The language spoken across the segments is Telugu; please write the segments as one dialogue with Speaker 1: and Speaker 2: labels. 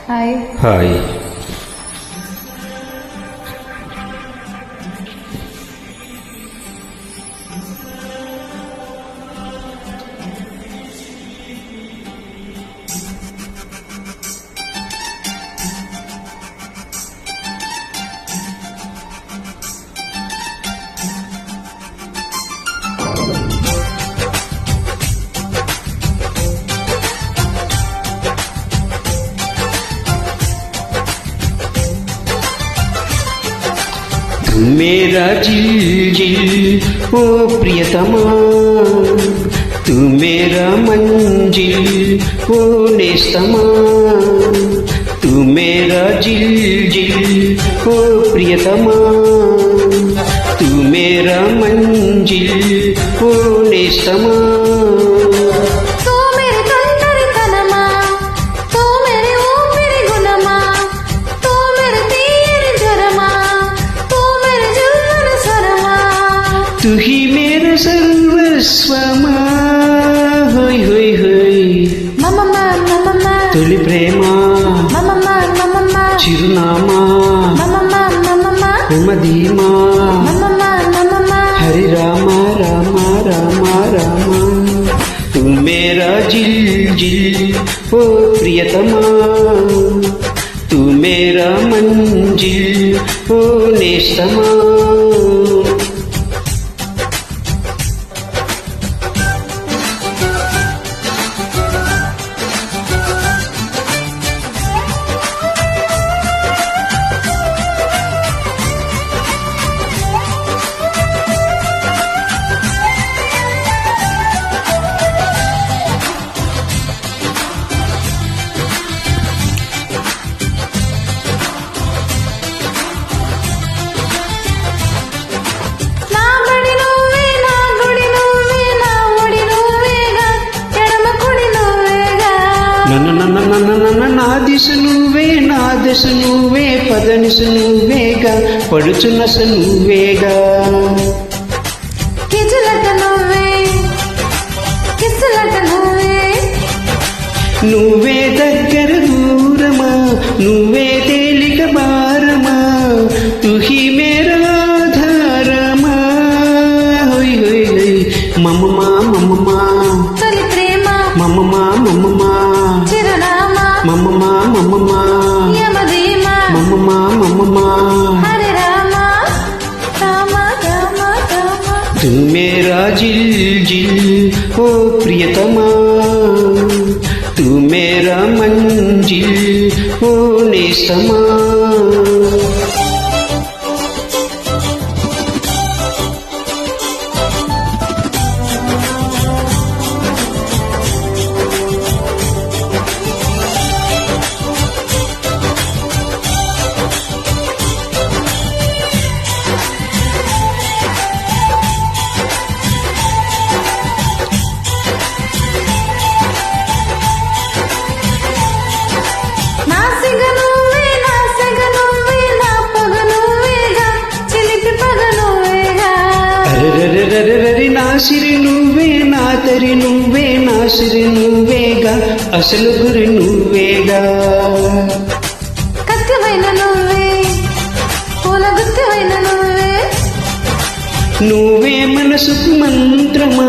Speaker 1: హాయ్.
Speaker 2: హాయ్. मेरा जिल जिल ओ प्रियतमा तू मेरा मंजिल ओ नेस्तमा तू मेरा जिल जिल ओ प्रियतमा तू मेरा मंजिल ओ नेस्तमा तू ही मेरा सर्वस्वमा होय होय होय తొలి ప్రేమ చిరునామా మమధీమా హరి రామ రామ రామ రామ తూ మేరా జిల్ జిల్ ఓ ప్రియతమా తూ మేరా మంజిల్ ఓ నేస్తమా నా దిశ నువ్వే నా దశ నువ్వే పదనిస నువ్వేగా పడుచున్నస నువ్వేగా నువ్వే దగ్గర దూరమా నువ్వే తేలిక భారమా తుహి మేరా ఆధారమా హోయ్ హోయ్ హోయ్ మమమా మమమా మమమా మమమా మమమా మమమా మమమా మమమా
Speaker 1: హరే రామ రామ రామ రామ
Speaker 2: తూ మేరా జిల్ జిల్ ఓ ప్రియతమా తూ మేరా మంజిల్ ఓ నేస్తమా నా సిరి నువ్వే నా తరి నువ్వే నా సిరి నువ్వేగా అసలు గురి నువ్వేగా
Speaker 1: కత్తివైన నువ్వే పూల గుత్తివైన నువ్వే
Speaker 2: నువ్వే మనసుకు మంత్రమా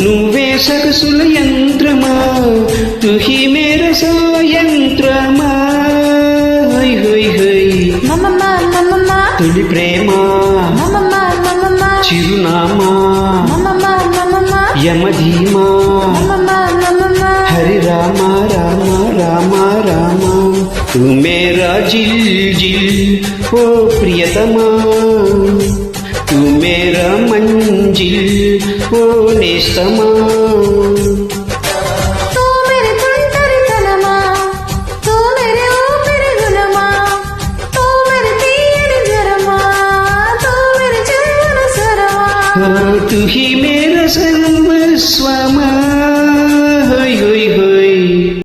Speaker 2: నువ్వే సరసుల యంత్రమా తుహి మేర సాయంత్రమా హోయ్ హోయ్ హోయ్
Speaker 1: మమమా మమమా
Speaker 2: తొలి ప్రేమ చిరునామా యమధీమా హరి రామ రామ రామ రామ తూ మేరా జిల్ జిల్ ఓ ప్రియతమా తూ మేరా మంజిల్ ఓ నేస్తమా तू ही मेरा सर्वस्वमा